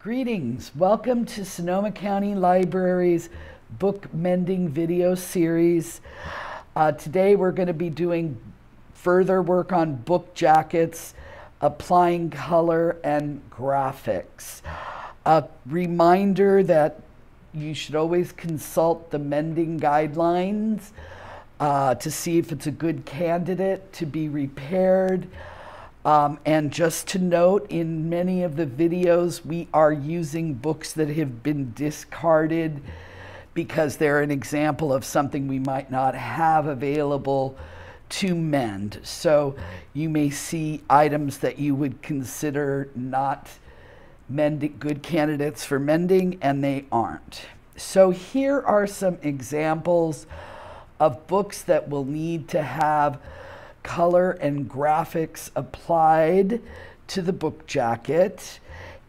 Greetings. Welcome to Sonoma County Library's book mending video series. Today we're going to be doing further work on book jackets, applying color and graphics. A reminder that you should always consult the mending guidelines to see if it's a good candidate to be repaired. And just to note, in many of the videos, we are using books that have been discarded because they're an example of something we might not have available to mend. So you may see items that you would consider not good candidates for mending, and they aren't. So here are some examples of books that will need to have color and graphics applied to the book jacket,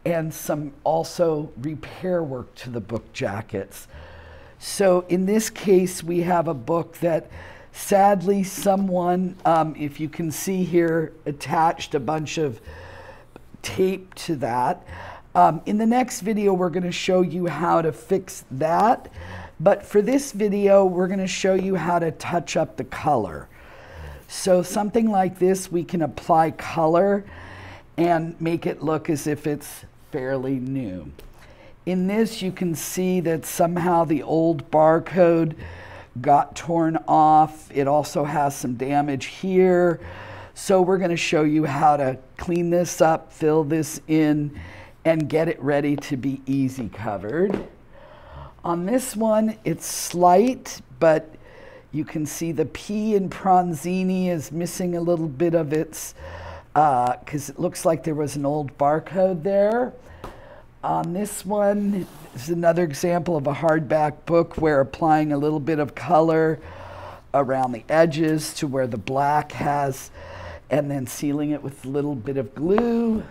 and some also repair work to the book jackets. So in this case, we have a book that sadly someone, if you can see here, attached a bunch of tape to that. In the next video, we're going to show you how to fix that. But for this video, we're going to show you how to touch up the color. So something like this, we can apply color and make it look as if it's fairly new. In this, you can see that somehow the old barcode got torn off. It also has some damage here. So we're going to show you how to clean this up, fill this in, and get it ready to be easy covered. On this one, it's slight, but you can see the P in Pronzini is missing a little bit of its, because it looks like there was an old barcode there. On this one is another example of a hardback book where applying a little bit of color around the edges to where the black has, and then sealing it with a little bit of glue.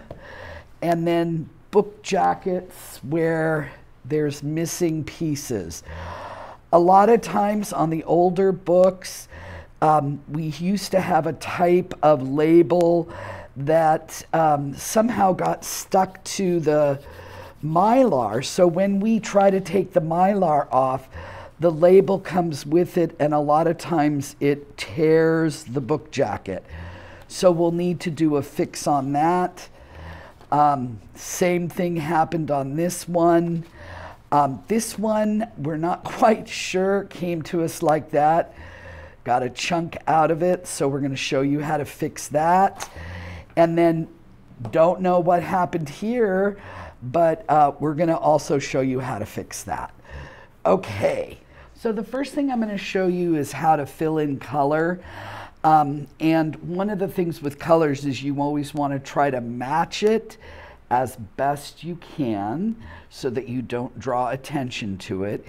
And then book jackets where there's missing pieces. A lot of times on the older books, we used to have a type of label that somehow got stuck to the Mylar. So when we try to take the Mylar off, the label comes with it, and a lot of times it tears the book jacket. So we'll need to do a fix on that. Same thing happened on this one. This one, we're not quite sure, came to us like that. Got a chunk out of it, so we're going to show you how to fix that. And then don't know what happened here, but we're going to also show you how to fix that. Okay, so the first thing I'm going to show you is how to fill in color. And one of the things with colors is you always want to try to match it as best you can so that you don't draw attention to it.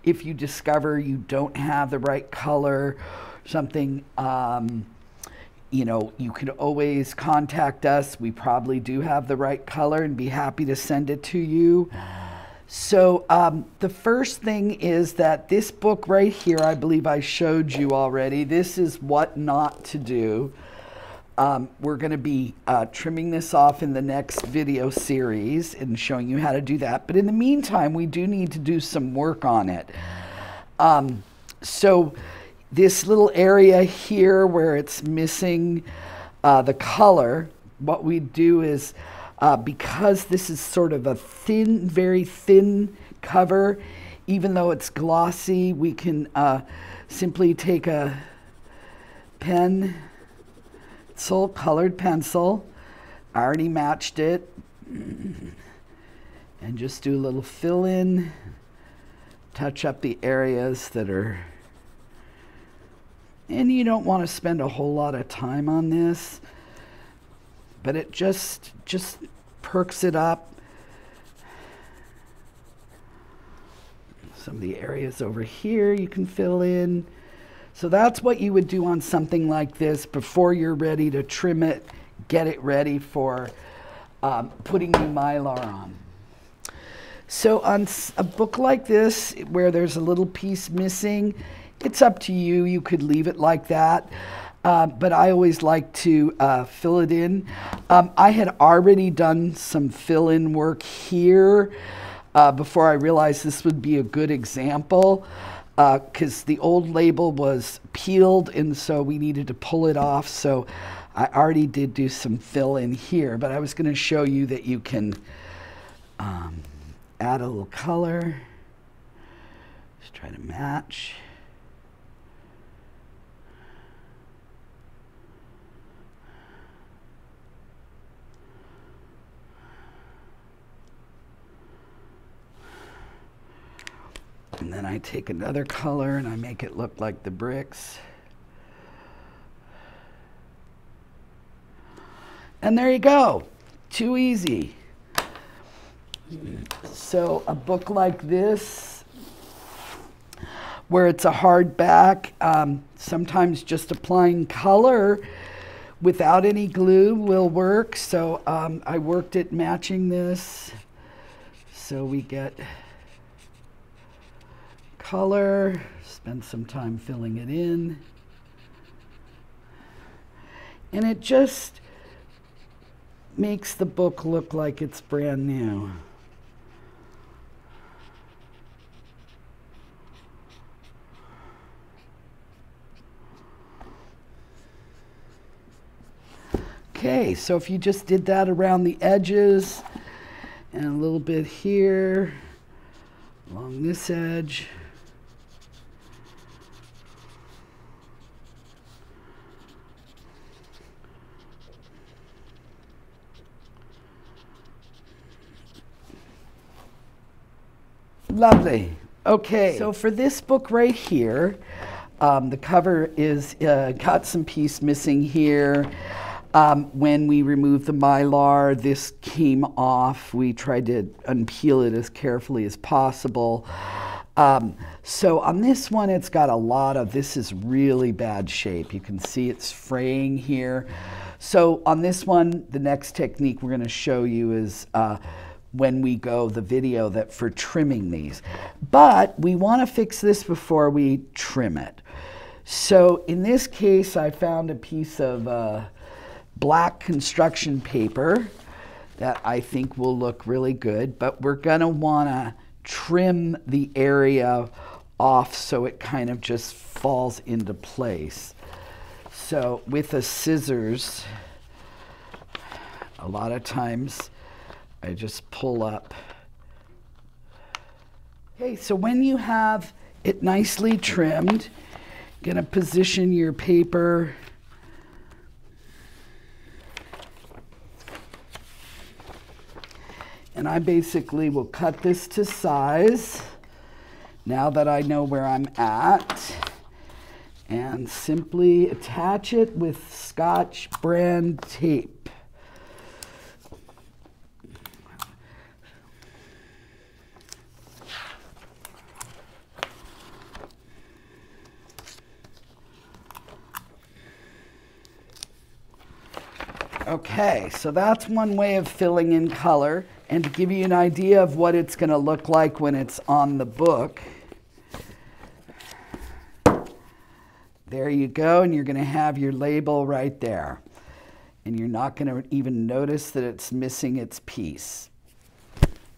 If you discover you don't have the right color, something, you know, you can always contact us. We probably do have the right color and be happy to send it to you. So the first thing is that this book right here, I believe I showed you already. This is what not to do. We're going to be trimming this off in the next video series and showing you how to do that. But in the meantime, we do need to do some work on it. So this little area here where it's missing the color, what we do is, because this is sort of a thin, very thin cover, even though it's glossy, we can simply take a colored pencil, I already matched it, and just do a little fill in, touch up the areas that are, and you don't want to spend a whole lot of time on this, but it just perks it up. Some of the areas over here you can fill in. So that's what you would do on something like this before you're ready to trim it, get it ready for putting the Mylar on. So on a book like this, where there's a little piece missing, it's up to you. You could leave it like that. but I always like to fill it in. I had already done some fill-in work here before I realized this would be a good example, because the old label was peeled, and so we needed to pull it off. So I already did do some fill-in here, but I was going to show you that you can add a little color. Just try to match. And then I take another color and I make it look like the bricks. And there you go. Too easy. So a book like this, where it's a hardback, sometimes just applying color without any glue will work. So I worked at matching this. So we get color, spend some time filling it in, and it just makes the book look like it's brand new. Okay, so if you just did that around the edges and a little bit here along this edge, lovely. Okay, so for this book right here, the cover is got some piece missing here. When we removed the Mylar, this came off. We tried to unpeel it as carefully as possible. So on this one, it's got a lot of, this is really bad shape. You can see it's fraying here. So on this one, the next technique we're going to show you is when we go the video that for trimming these. But we want to fix this before we trim it. So in this case, I found a piece of black construction paper that I think will look really good, but we're going to want to trim the area off so it kind of just falls into place. So with a scissors, a lot of times I just pull up. Okay, so when you have it nicely trimmed, you're going to position your paper and I basically will cut this to size now that I know where I'm at, and simply attach it with Scotch brand tape. Okay, so that's one way of filling in color. And to give you an idea of what it's going to look like when it's on the book, there you go, and you're going to have your label right there. And you're not going to even notice that it's missing its piece.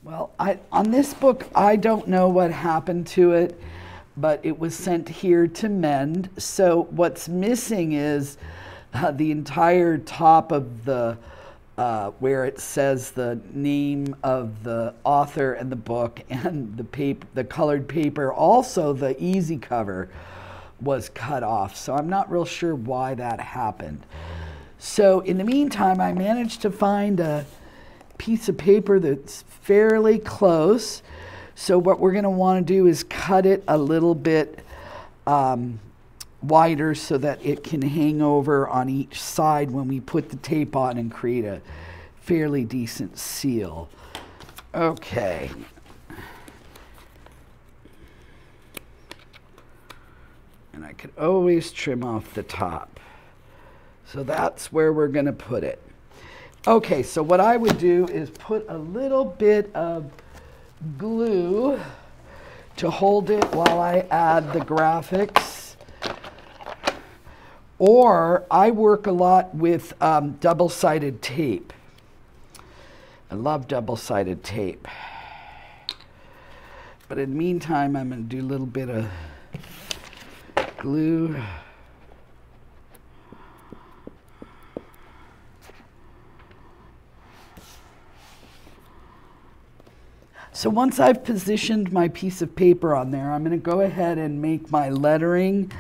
Well, on this book, I don't know what happened to it, but it was sent here to mend. So what's missing is the entire top of the where it says the name of the author and the book, and the paper, the colored paper, also the easy cover was cut off. So I'm not real sure why that happened. So in the meantime, I managed to find a piece of paper that's fairly close. So what we're going to want to do is cut it a little bit wider so that it can hang over on each side when we put the tape on and create a fairly decent seal. Okay. And I could always trim off the top. So that's where we're going to put it. Okay, so what I would do is put a little bit of glue to hold it while I add the graphics. Or I work a lot with double-sided tape. I love double-sided tape. But in the meantime, I'm going to do a little bit of glue. So once I've positioned my piece of paper on there, I'm going to go ahead and make my lettering.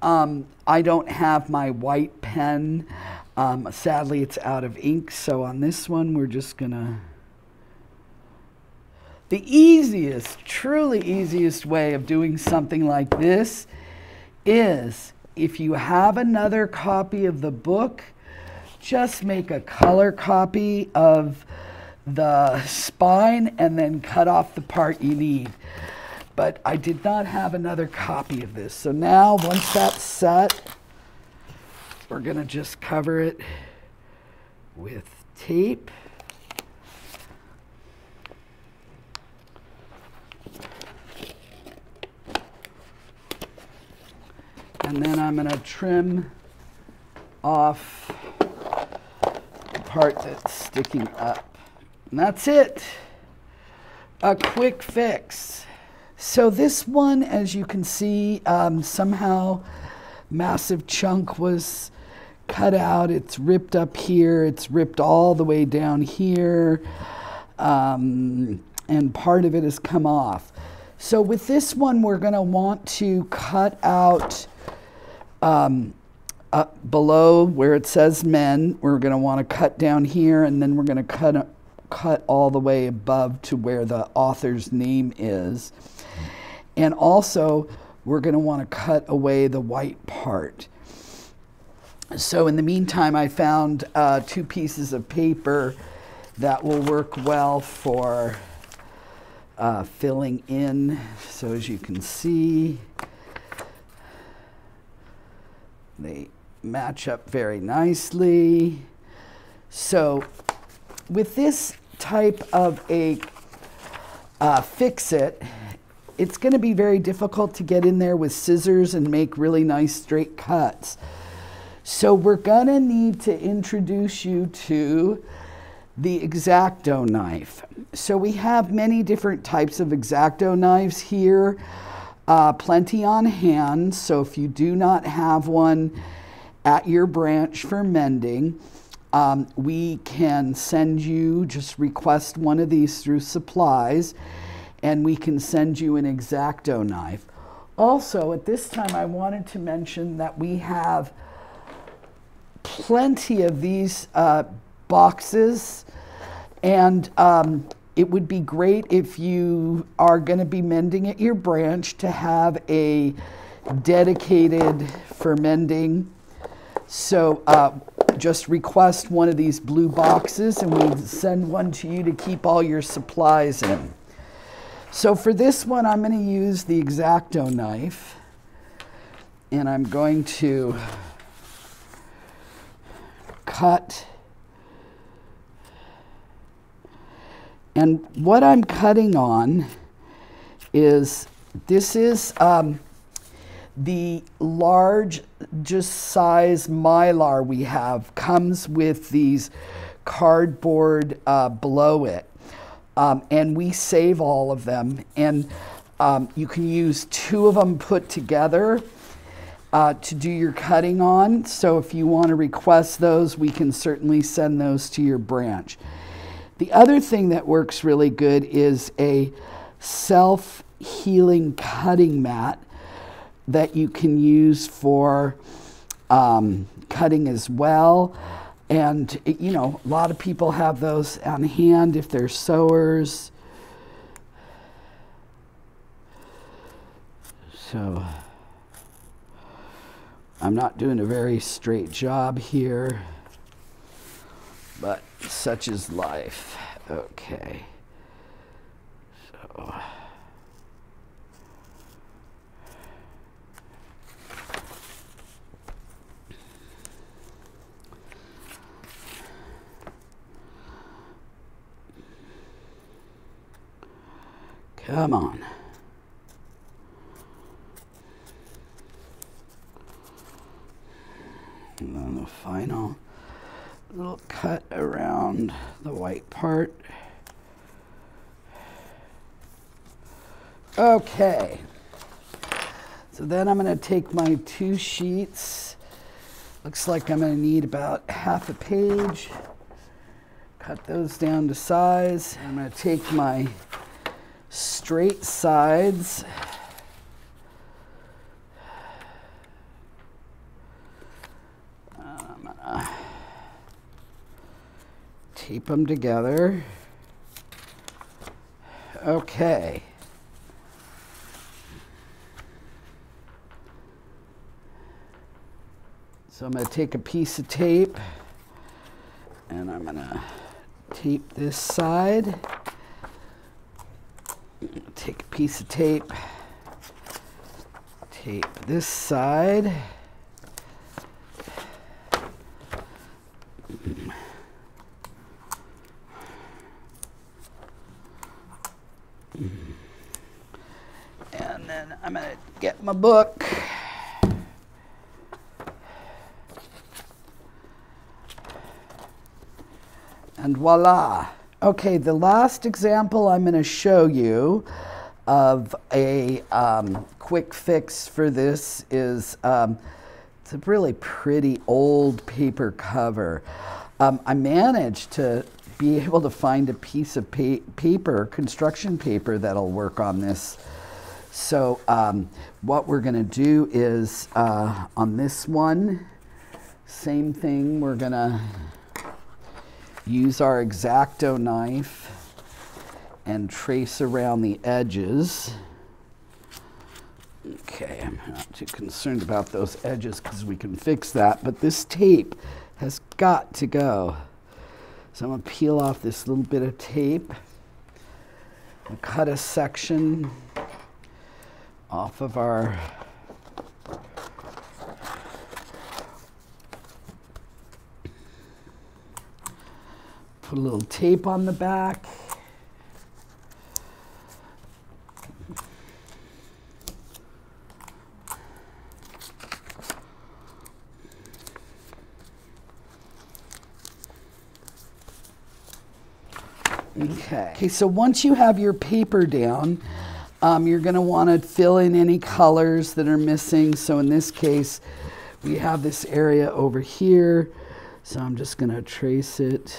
I don't have my white pen. Sadly, it's out of ink. So on this one, we're just going to... The easiest, truly easiest way of doing something like this is if you have another copy of the book, just make a color copy of the spine and then cut off the part you need. But I did not have another copy of this. So now, once that's set, we're going to just cover it with tape. And then I'm going to trim off the part that's sticking up. And that's it. A quick fix. So this one, as you can see, somehow massive chunk was cut out. It's ripped up here. It's ripped all the way down here. And part of it has come off. So with this one, we're going to want to cut out below where it says men. We're going to want to cut down here, and then we're going to cut all the way above to where the author's name is. And also, we're going to want to cut away the white part. So in the meantime, I found 2 pieces of paper that will work well for filling in. So as you can see, they match up very nicely. So with this type of a fix-it, it's going to be very difficult to get in there with scissors and make really nice straight cuts. So we're going to need to introduce you to the X-Acto knife. So we have many different types of X-Acto knives here. Plenty on hand, so if you do not have one at your branch for mending, we can send you, just request one of these through supplies, and we can send you an X-Acto knife. Also, at this time, I wanted to mention that we have plenty of these boxes, and it would be great if you are going to be mending at your branch to have a dedicated for mending. So just request one of these blue boxes and we'll send one to you to keep all your supplies in. So for this one, I'm going to use the X-Acto knife, and I'm going to cut. And what I'm cutting on is, this is the large just size Mylar we have, comes with these cardboard below it. And we save all of them. And you can use 2 of them put together to do your cutting on. So if you want to request those, we can certainly send those to your branch. The other thing that works really good is a self-healing cutting mat that you can use for cutting as well. And, you know, a lot of people have those on hand if they're sewers. So I'm not doing a very straight job here, but such is life. Okay. So come on. around the white part. Okay, so then I'm going to take my 2 sheets. Looks like I'm going to need about half a page. Cut those down to size. I'm going to take my straight sides. I'm going to tape them together. Okay. So I'm going to take a piece of tape and I'm going to tape this side. Take a piece of tape, tape this side. And then I'm going to get my book. And voila. Okay, the last example I'm going to show you of a quick fix for this is it's a really pretty old paper cover. I managed to be able to find a piece of paper, construction paper, that'll work on this. So what we're going to do is on this one, same thing, we're going to use our X-Acto knife and trace around the edges. Okay, I'm not too concerned about those edges because we can fix that, but this tape has got to go. So I'm going to peel off this little bit of tape and cut a section off of our put a little tape on the back. Okay, so once you have your paper down, you're going to want to fill in any colors that are missing. So in this case, we have this area over here. So I'm just going to trace it.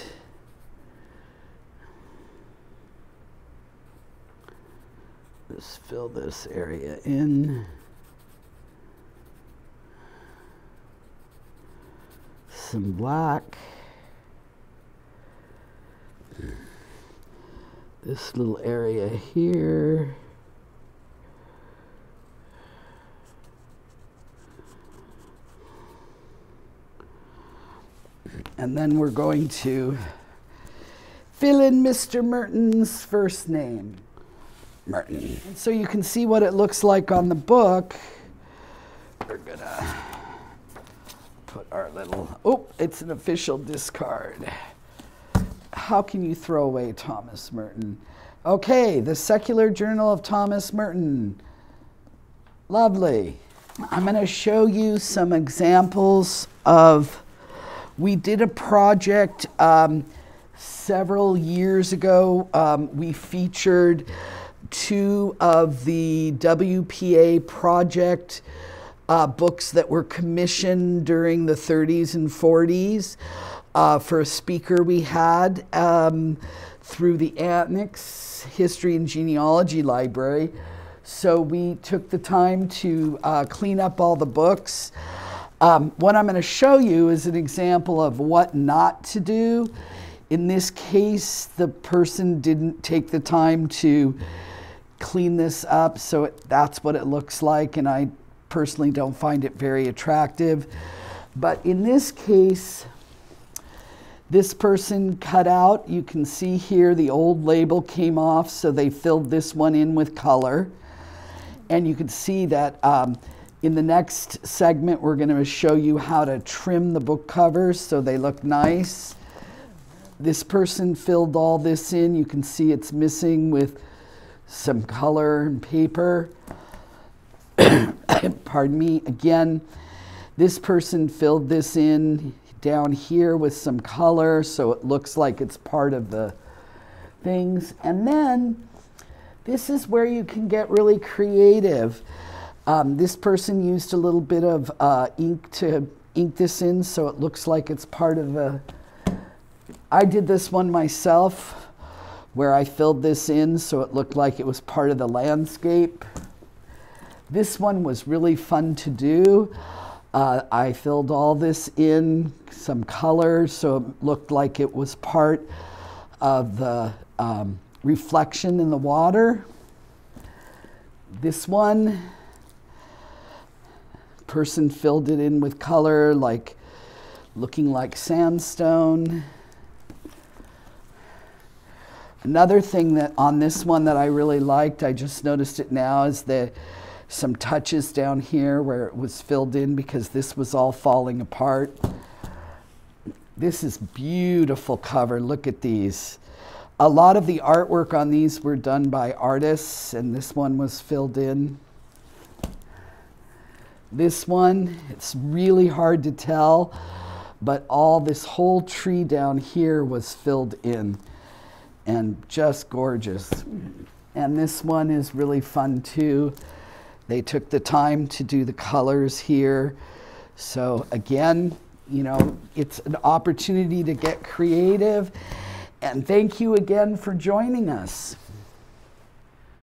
Just fill this area in. Some black. This little area here. And then we're going to fill in Mr. Merton's first name. Merton. And so you can see what it looks like on the book. We're gonna put our little, oh, it's an official discard. How can you throw away Thomas Merton? Okay, the Secular Journal of Thomas Merton. Lovely. I'm going to show you some examples of, we did a project several years ago. We featured 2 of the WPA project books that were commissioned during the 30s and 40s for a speaker we had through the Annex History and Genealogy Library. So we took the time to clean up all the books. What I'm going to show you is an example of what not to do. In this case, the person didn't take the time to clean this up, so that's what it looks like, and I personally don't find it very attractive. But in this case, this person cut out, you can see here the old label came off, so they filled this one in with color. And you can see that in the next segment, we're going to show you how to trim the book covers so they look nice. This person filled all this in. You can see it's missing with some color and paper. Pardon me. Again, this person filled this in. He down here with some color so it looks like it's part of the things. And then this is where you can get really creative. This person used a little bit of ink to ink this in so it looks like it's part of the... I did this one myself where I filled this in so it looked like it was part of the landscape. This one was really fun to do. I filled all this in, some color, so it looked like it was part of the reflection in the water. This one, person filled it in with color, like looking like sandstone. Another thing that on this one that I really liked, I just noticed it now, is some touches down here where it was filled in because this was all falling apart. This is beautiful cover. Look at these. A lot of the artwork on these were done by artists, and this one was filled in. This one, it's really hard to tell, but this whole tree down here was filled in, and just gorgeous. And this one is really fun too. They took the time to do the colors here. So again, you know, it's an opportunity to get creative. And thank you again for joining us.